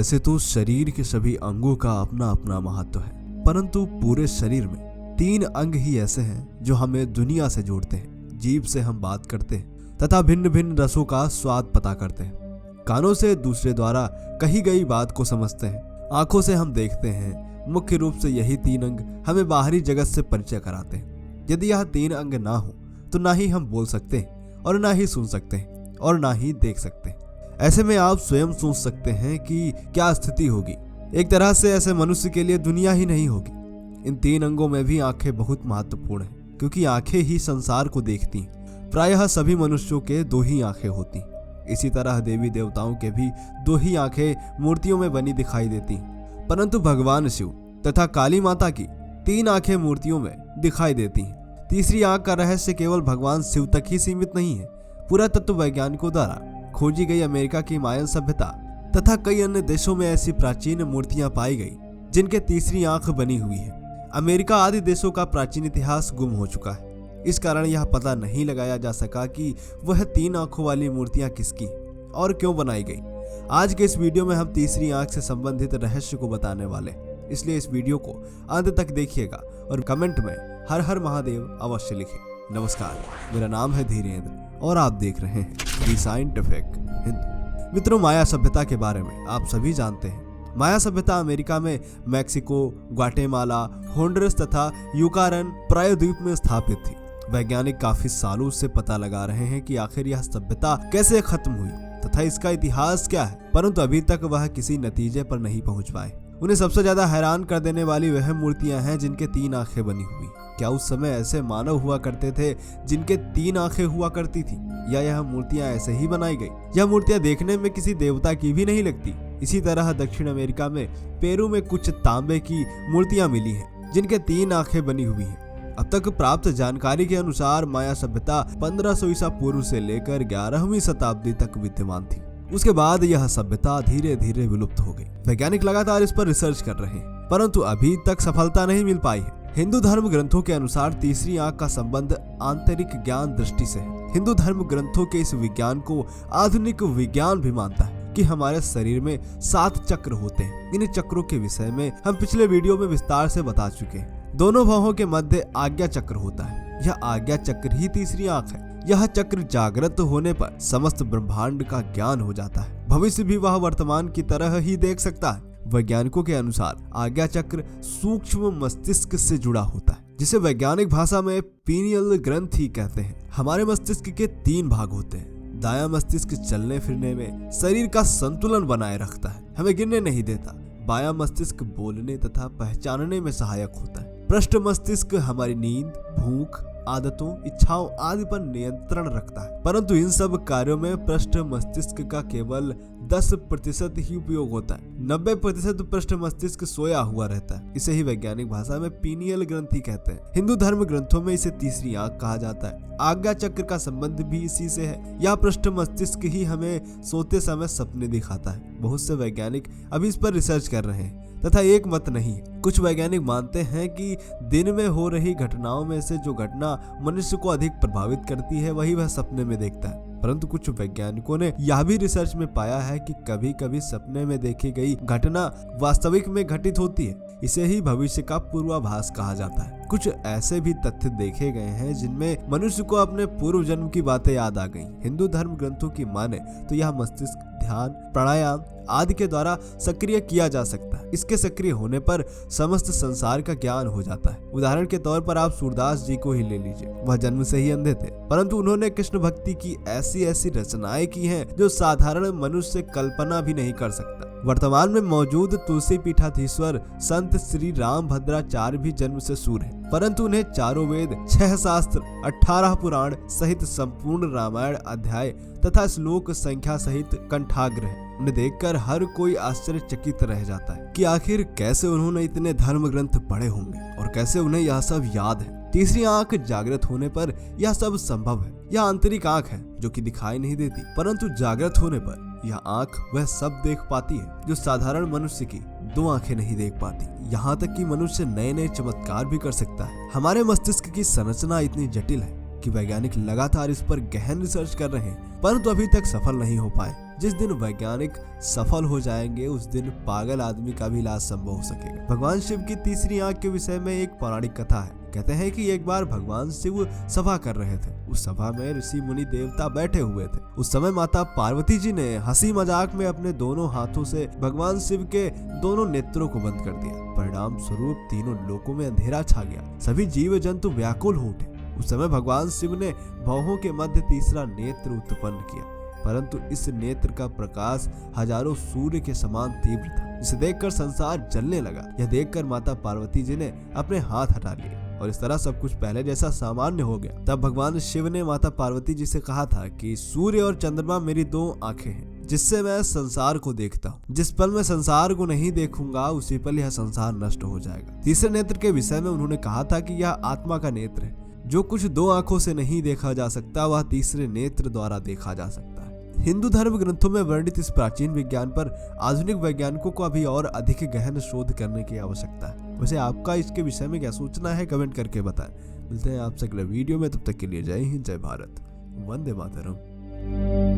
वैसे तो शरीर के सभी अंगों का अपना अपना महत्व है, परंतु पूरे शरीर में 3 अंग ही ऐसे हैं जो हमें दुनिया से जोड़ते हैं। जीभ से हम बात करते हैं तथा भिन्न भिन्न रसों का स्वाद पता करते हैं। कानों से दूसरे द्वारा कही गई बात को समझते हैं। आंखों से हम देखते हैं। मुख्य रूप से यही 3 अंग हमें बाहरी जगत से परिचय कराते हैं। यदि यह 3 अंग ना हो तो ना ही हम बोल सकते हैं और ना ही सुन सकते हैं और ना ही देख सकते हैं। ऐसे में आप स्वयं सोच सकते हैं कि क्या स्थिति होगी। एक तरह से ऐसे मनुष्य के लिए दुनिया ही नहीं होगी। इन 3 अंगों में भी आंखें बहुत महत्वपूर्ण हैं, क्योंकि आंखें ही संसार को देखती हैं। प्रायः सभी मनुष्यों के 2 ही आंखें होती हैं। इसी तरह देवी देवताओं के भी 2 ही आंखें मूर्तियों में बनी दिखाई देती हैं, परंतु भगवान शिव तथा काली माता की 3 आंखें मूर्तियों में दिखाई देती हैं। तीसरी आंख का रहस्य केवल भगवान शिव तक ही सीमित नहीं है। पुरातत्व वैज्ञानिकों द्वारा खोजी गई अमेरिका की मायन सभ्यता तथा कई अन्य देशों में ऐसी प्राचीन मूर्तियां पाई गई जिनके तीसरी आंख बनी हुई है। अमेरिका आदि देशों का प्राचीन इतिहास गुम हो चुका है। इस कारण यह पता नहीं लगाया जा सका कि वह 3 आंखों वाली मूर्तियां किसकी और क्यों बनाई गई। आज के इस वीडियो में हम तीसरी आंख से संबंधित रहस्य को बताने वाले, इसलिए इस वीडियो को अंत तक देखिएगा और कमेंट में हर हर महादेव अवश्य लिखें। नमस्कार, मेरा नाम है धीरेन्द्र और आप देख रहे हैं द साइंटिफिक हिंदू। मित्रों, माया सभ्यता के बारे में आप सभी जानते हैं। माया सभ्यता अमेरिका में मैक्सिको, ग्वाटेमाला, होंडुरस तथा यूकारन प्रायद्वीप में स्थापित थी। वैज्ञानिक काफी सालों से पता लगा रहे हैं कि आखिर यह सभ्यता कैसे खत्म हुई तथा इसका इतिहास क्या है, परंतु अभी तक वह किसी नतीजे पर नहीं पहुंच पाए। उन्हें सबसे ज्यादा हैरान कर देने वाली वह मूर्तियां हैं जिनके 3 आंखें बनी हुई। क्या उस समय ऐसे मानव हुआ करते थे जिनके 3 आंखें हुआ करती थी, या यह मूर्तियां ऐसे ही बनाई गई? यह मूर्तियां देखने में किसी देवता की भी नहीं लगती। इसी तरह दक्षिण अमेरिका में पेरू में कुछ तांबे की मूर्तियां मिली हैं जिनके 3 आंखें बनी हुई हैं। अब तक प्राप्त जानकारी के अनुसार माया सभ्यता 1500 ईसा पूर्व से लेकर 11वीं शताब्दी तक विद्यमान थी। उसके बाद यह सभ्यता धीरे धीरे विलुप्त हो गई। वैज्ञानिक लगातार इस पर रिसर्च कर रहे हैं, परंतु अभी तक सफलता नहीं मिल पाई है। हिंदू धर्म ग्रंथों के अनुसार तीसरी आंख का संबंध आंतरिक ज्ञान दृष्टि से है। हिंदू धर्म ग्रंथों के इस विज्ञान को आधुनिक विज्ञान भी मानता है कि हमारे शरीर में 7 चक्र होते हैं। इन चक्रों के विषय में हम पिछले वीडियो में विस्तार से बता चुके हैं। दोनों भवों के मध्य आज्ञा चक्र होता है। यह आज्ञा चक्र ही तीसरी आंख है। यह चक्र जागृत होने पर समस्त ब्रह्मांड का ज्ञान हो जाता है। भविष्य भी वह वर्तमान की तरह ही देख सकता है। वैज्ञानिकों के अनुसार आज्ञा चक्र सूक्ष्म मस्तिष्क से जुड़ा होता है, जिसे वैज्ञानिक भाषा में पीनियल ग्रंथि कहते हैं। हमारे मस्तिष्क के 3 भाग होते हैं। दायां मस्तिष्क चलने फिरने में शरीर का संतुलन बनाए रखता है, हमें गिरने नहीं देता। बायां मस्तिष्क बोलने तथा पहचानने में सहायक होता है। पृष्ठ मस्तिष्क हमारी नींद, भूख, आदतों, इच्छाओं आदि पर नियंत्रण रखता है, परंतु इन सब कार्यों में पृष्ठ मस्तिष्क का केवल 10% ही उपयोग होता है। 90% पृष्ठ मस्तिष्क सोया हुआ रहता है। इसे ही वैज्ञानिक भाषा में पीनियल ग्रंथि कहते हैं। हिंदू धर्म ग्रंथों में इसे तीसरी आंख कहा जाता है। आज्ञा चक्र का संबंध भी इसी से है। यह पृष्ठ मस्तिष्क ही हमें सोते समय सपने दिखाता है। बहुत से वैज्ञानिक अभी इस पर रिसर्च कर रहे हैं तथा एक मत नहीं है। कुछ वैज्ञानिक मानते हैं कि दिन में हो रही घटनाओं में से जो घटना मनुष्य को अधिक प्रभावित करती है वही वह सपने में देखता है। परंतु कुछ वैज्ञानिकों ने यह भी रिसर्च में पाया है कि कभी कभी सपने में देखी गई घटना वास्तविक में घटित होती है। इसे ही भविष्य का पूर्वाभास कहा जाता है। कुछ ऐसे भी तथ्य देखे गए हैं जिनमें मनुष्य को अपने पूर्व जन्म की बातें याद आ गईं। हिंदू धर्म ग्रंथों की माने तो यह मस्तिष्क ध्यान, प्राणायाम आदि के द्वारा सक्रिय किया जा सकता है। इसके सक्रिय होने पर समस्त संसार का ज्ञान हो जाता है। उदाहरण के तौर पर आप सूरदास जी को ही ले लीजिए। वह जन्म से ही अंधे थे, परंतु उन्होंने कृष्ण भक्ति की ऐसी ऐसी रचनाएं की हैं जो साधारण मनुष्य कल्पना भी नहीं कर सकता। वर्तमान में मौजूद तुलसी पीठाधीश्वर संत श्री राम भद्राचार्य भी जन्म से सूर हैं, परंतु उन्हें 4 वेद, 6 शास्त्र, 18 पुराण सहित संपूर्ण रामायण अध्याय तथा श्लोक संख्या सहित कंठाग्र है। उन्हें देखकर हर कोई आश्चर्यचकित रह जाता है कि आखिर कैसे उन्होंने इतने धर्म ग्रंथ पढ़े होंगे और कैसे उन्हें यह सब याद है। तीसरी आंख जागृत होने पर यह सब संभव है। यह आंतरिक आंख है जो कि दिखाई नहीं देती, परंतु जागृत होने पर यह आंख वह सब देख पाती है जो साधारण मनुष्य की 2 आंखें नहीं देख पाती। यहाँ तक कि मनुष्य नए नए चमत्कार भी कर सकता है। हमारे मस्तिष्क की संरचना इतनी जटिल है कि वैज्ञानिक लगातार इस पर गहन रिसर्च कर रहे हैं, परंतु अभी तक सफल नहीं हो पाए। जिस दिन वैज्ञानिक सफल हो जाएंगे उस दिन पागल आदमी का भी इलाज संभव हो सकेगा। भगवान शिव की तीसरी आंख के विषय में एक पौराणिक कथा है। कहते हैं कि एक बार भगवान शिव सभा कर रहे थे। उस सभा में ऋषि मुनि देवता बैठे हुए थे। उस समय माता पार्वती जी ने हंसी मजाक में अपने दोनों हाथों से भगवान शिव के दोनों नेत्रों को बंद कर दिया। परिणाम स्वरूप तीनों लोकों में अंधेरा छा गया। सभी जीव जंतु व्याकुल हो उठे। उस समय भगवान शिव ने भौहों के मध्य तीसरा नेत्र उत्पन्न किया, परंतु इस नेत्र का प्रकाश हजारों सूर्य के समान तीव्र था। इसे देखकर संसार जलने लगा। यह देखकर माता पार्वती जी ने अपने हाथ हटा लिए और इस तरह सब कुछ पहले जैसा सामान्य हो गया। तब भगवान शिव ने माता पार्वती जी से कहा था कि सूर्य और चंद्रमा मेरी दो आंखें हैं, जिससे मैं संसार को देखता हूँ। जिस पल मैं संसार को नहीं देखूंगा उसी पल यह संसार नष्ट हो जाएगा। तीसरे नेत्र के विषय में उन्होंने कहा था कि यह आत्मा का नेत्र है। जो कुछ दो आंखों से नहीं देखा जा सकता वह तीसरे नेत्र द्वारा देखा जा सकता है। हिंदू धर्म ग्रंथों में वर्णित इस प्राचीन विज्ञान पर आधुनिक वैज्ञानिकों को अभी और अधिक गहन शोध करने की आवश्यकता है। वैसे आपका इसके विषय में क्या सोचना है कमेंट करके बताएं। मिलते हैं आपसे अगले वीडियो में, तब तक के लिए जय हिंद, जय भारत, वंदे मातरम।